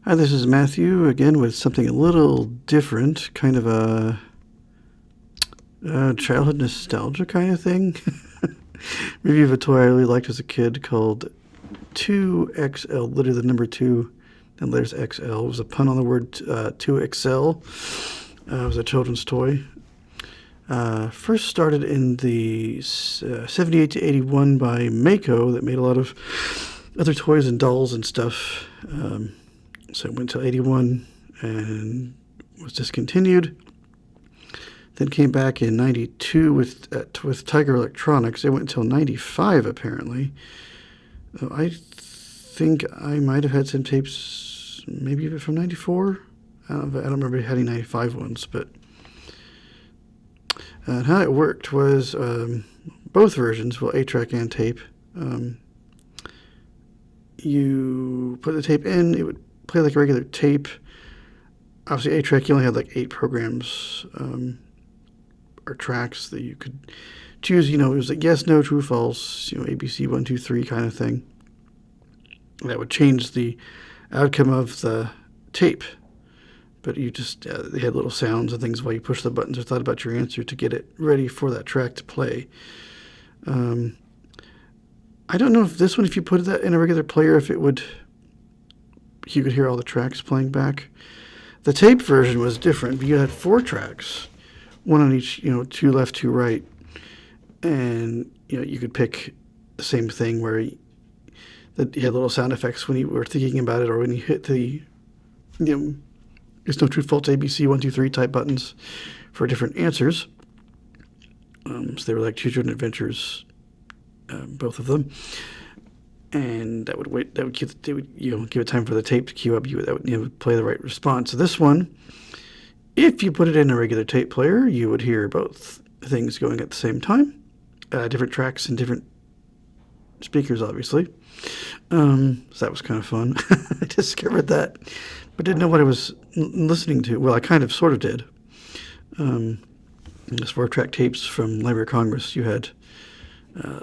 Hi, this is Matthew again with something a little different, kind of a childhood nostalgia kind of thing. Review of a toy I really liked as a kid called 2XL, literally the number 2, and letters XL. It was a pun on the word 2XL. It was a children's toy. First started in the 78 to 81 by Mako that made a lot of other toys and dolls and stuff. So it went till 81 and was discontinued. Then came back in 92 with Tiger Electronics. It went until 95 apparently. I think I might have had some tapes, maybe even from 94. I don't remember having 95 ones, but how it worked was both versions, well, 8-track and tape. You put the tape in, it would play like a regular tape. Obviously, 8-track, you only had like 8 programs or tracks that you could choose. It was like yes, no, true, false, ABC 1, 2, 3 kind of thing. That would change the outcome of the tape. But you just, they had little sounds and things while you push the buttons or thought about your answer to get it ready for that track to play. I don't know if this one, if you put that in a regular player, if it would, you could hear all the tracks playing back. The tape version was different. You had 4 tracks, one on each, 2 left, 2 right. And, you could pick the same thing where you had little sound effects when you were thinking about it or when you hit the, there's no true, false, ABC, 1, 2, 3 type buttons for different answers. So they were like Choose Your Own Adventures, both of them. And that would give it time for the tape to queue up. That would play the right response. So this one, if you put it in a regular tape player, you would hear both things going at the same time, different tracks and different speakers, obviously. So that was kind of fun. I discovered that, but didn't know what I was listening to. Well, I kind of sort of did. Those 4-track tapes from Library of Congress, you had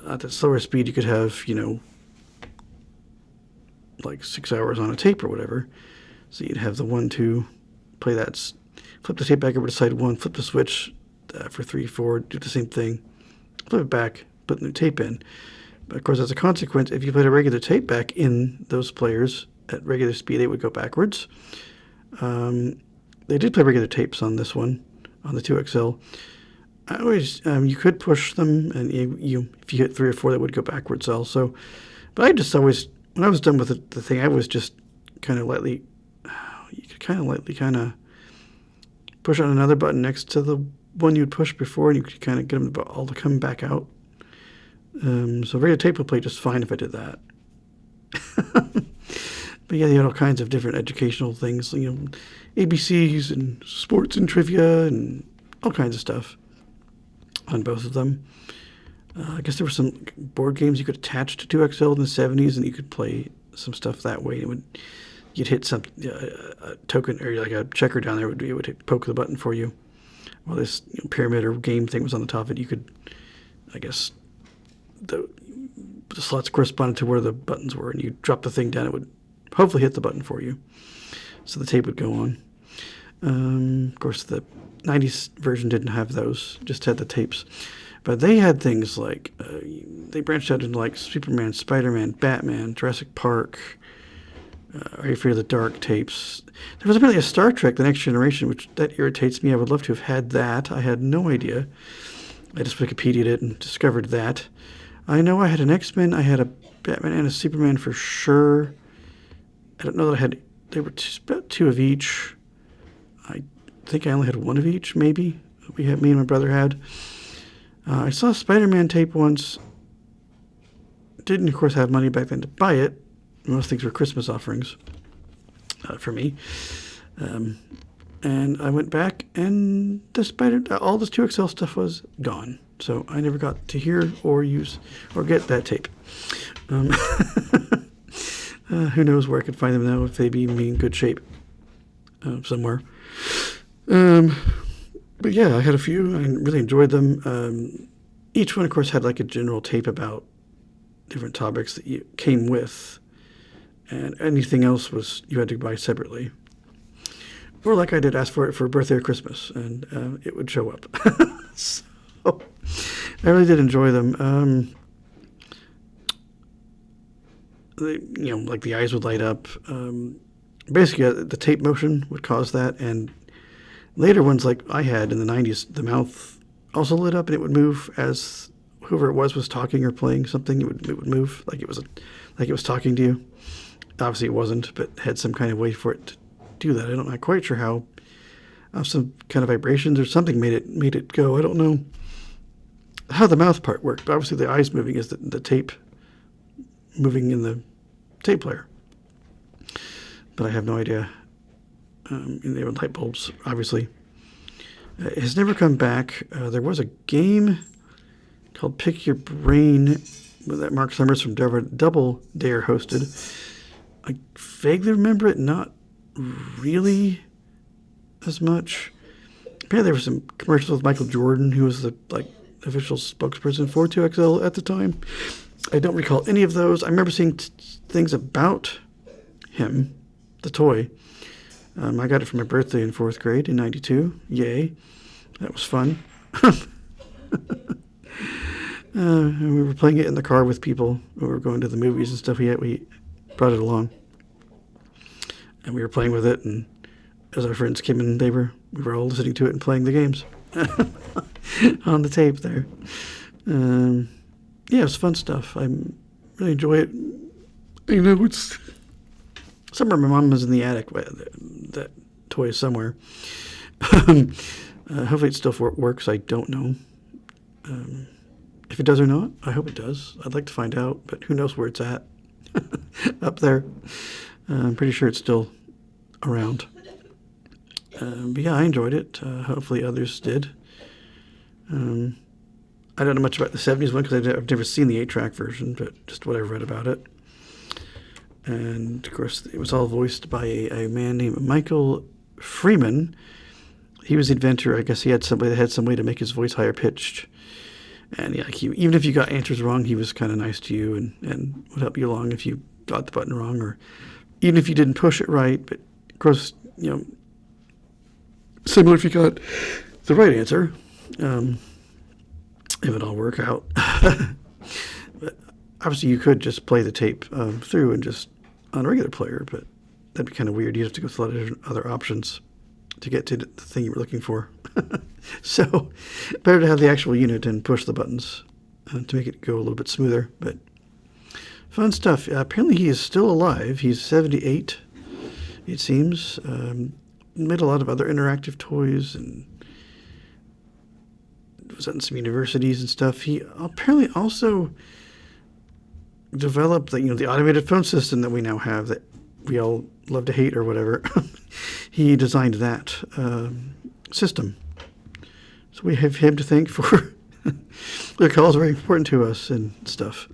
at the slower speed, you could have like 6 hours on a tape or whatever. So you'd have the 1, 2, play that, flip the tape back over to side 1, flip the switch for 3, 4, do the same thing, flip it back, put the new tape in. But of course, as a consequence, if you put a regular tape back in those players at regular speed, they would go backwards. They did play regular tapes on this one, on the 2XL. I always, you could push them, and if you hit 3 or 4, that would go backwards also. But I just always, when I was done with the thing, I was just kind of lightly push on another button next to the one you'd pushed before, and you could kind of get them all to come back out. So regular tape would play just fine if I did that. But yeah, they had all kinds of different educational things, ABCs and sports and trivia and all kinds of stuff on both of them. I guess there were some board games you could attach to 2XL in the 70s, and you could play some stuff that way. You'd hit some a token or like a checker down there it would poke the button for you. While this pyramid or game thing was on the top of it, you could, I guess, the slots corresponded to where the buttons were, and you drop the thing down, it would hopefully hit the button for you. So the tape would go on. Of course, the 90s version didn't have those, just had the tapes. But they had things like, they branched out into like Superman, Spider-Man, Batman, Jurassic Park, Are You Afraid of the Dark tapes. There was apparently a Star Trek, The Next Generation, which that irritates me. I would love to have had that. I had no idea. I just Wikipedia'd it and discovered that. I know I had an X-Men, I had a Batman and a Superman for sure. I don't know that I had, they were about 2 of each. I think I only had 1 of each, maybe. Me and my brother had. I saw a Spider-Man tape once. Didn't, of course, have money back then to buy it. Most things were Christmas offerings for me. And I went back, and all this 2XL stuff was gone. So I never got to hear or use or get that tape. Who knows where I could find them now, if they'd be in good shape somewhere. But yeah, I had a few. I really enjoyed them. Each one, of course, had like a general tape about different topics that you came with. and anything else was you had to buy separately. Or like I did, ask for it for birthday or Christmas, and it would show up. So I really did enjoy them. Like the eyes would light up. Basically, the tape motion would cause that, and later ones like I had in the 90s, the mouth also lit up and it would move as whoever it was talking or playing something. It would move like it was talking to you. Obviously, it wasn't, but had some kind of way for it to do that. I'm not quite sure how. Some kind of vibrations or something made it go. I don't know how the mouth part worked. But obviously, the eyes moving is the tape moving in the tape player. But I have no idea. And they were light bulbs, obviously. It has never come back. There was a game called Pick Your Brain that Mark Summers from Double Dare hosted. I vaguely remember it, not really as much. Apparently there were some commercials with Michael Jordan, who was the official spokesperson for 2XL at the time. I don't recall any of those. I remember seeing things about him, the toy. I got it for my birthday in 4th grade in 92. Yay. That was fun. We were playing it in the car with people who were going to the movies and stuff. We brought it along. And we were playing with it, and as our friends came in, we were all listening to it and playing the games on the tape there. Yeah, it was fun stuff. I really enjoy it. It's somewhere my mom was in the attic. That toy is somewhere. Hopefully it still works. I don't know. If it does or not, I hope it does. I'd like to find out, but who knows where it's at up there. I'm pretty sure it's still around. But yeah, I enjoyed it. Hopefully others did. I don't know much about the 70s one because I've never seen the 8-track version, but just what I've read about it. And, of course, it was all voiced by a man named Michael Freeman. He was the inventor. I guess he had somebody that had some way to make his voice higher pitched. And, yeah, even if you got answers wrong, he was kind of nice to you and would help you along if you got the button wrong, or even if you didn't push it right. But, of course, similar if you got the right answer, if it all work out. But obviously, you could just play the tape through and just on a regular player, but that'd be kind of weird. You'd have to go through a lot of different other options to get to the thing you were looking for. So, better to have the actual unit and push the buttons to make it go a little bit smoother. But fun stuff. Apparently, he is still alive. He's 78, it seems. Made a lot of other interactive toys and was at some universities and stuff. He apparently also developed the automated phone system that we now have that we all love to hate or whatever. He designed that system. So we have him to thank for their calls, very important to us and stuff.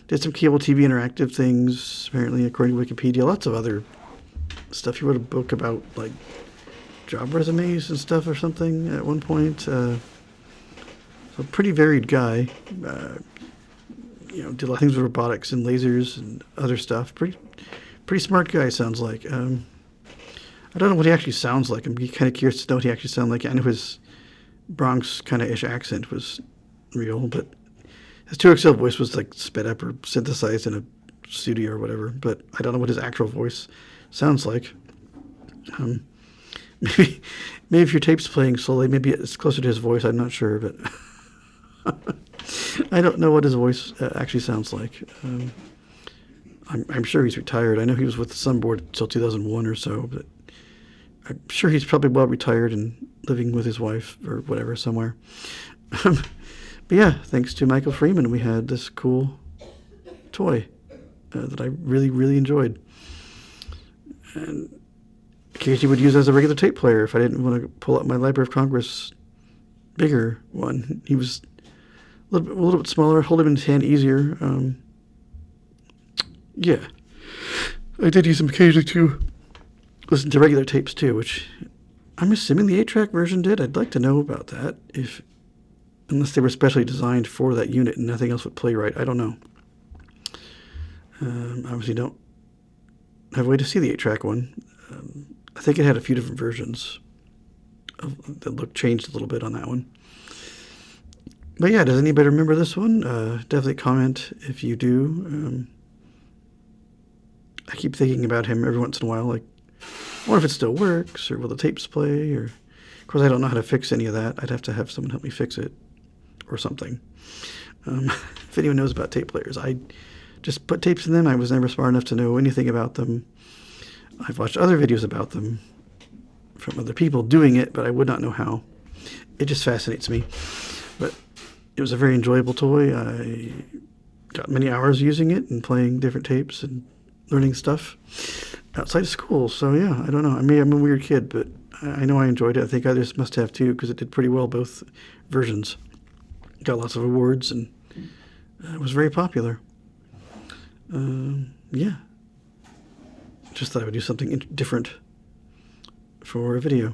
Did some cable TV interactive things, apparently, according to Wikipedia. Lots of other stuff. He wrote a book about job resumes and stuff or something at one point. So pretty varied guy. Did a lot of things with robotics and lasers and other stuff. Pretty smart guy, sounds like. I don't know what he actually sounds like. I'm kind of curious to know what he actually sounds like. I know his Bronx kind of ish accent was real, but his 2XL voice was sped up or synthesized in a studio or whatever. But I don't know what his actual voice sounds like. Maybe if your tape's playing slowly, maybe it's closer to his voice. I'm not sure, but I don't know what his voice actually sounds like. I'm sure he's retired. I know he was with the Sunboard until 2001 or so, but I'm sure he's probably well retired and living with his wife or whatever somewhere. But yeah, thanks to Michael Freeman, we had this cool toy that I really, really enjoyed. And occasionally would use as a regular tape player if I didn't want to pull out my Library of Congress bigger one. He was a little bit smaller, hold him in his hand easier. Yeah. I did use him occasionally to listen to regular tapes too, which I'm assuming the 8-track version did. I'd like to know about that, unless they were specially designed for that unit and nothing else would play right. I don't know. Obviously don't have a way to see the 8-track one. I think it had a few different versions that looked changed a little bit on that one. But yeah, does anybody remember this one? Definitely comment if you do. I keep thinking about him every once in a while, like, I wonder if it still works, or will the tapes play, or... Of course, I don't know how to fix any of that. I'd have to have someone help me fix it, or something. If anyone knows about tape players, I just put tapes in them. I was never smart enough to know anything about them. I've watched other videos about them from other people doing it, but I would not know how. It just fascinates me. But it was a very enjoyable toy. I got many hours using it and playing different tapes and learning stuff outside of school. So yeah, I don't know. I mean, I'm a weird kid, but I know I enjoyed it. I think others must have too, because it did pretty well both versions. Got lots of awards and it was very popular. Yeah. Just thought I would do something different for a video.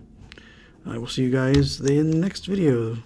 I will see you guys in the next video.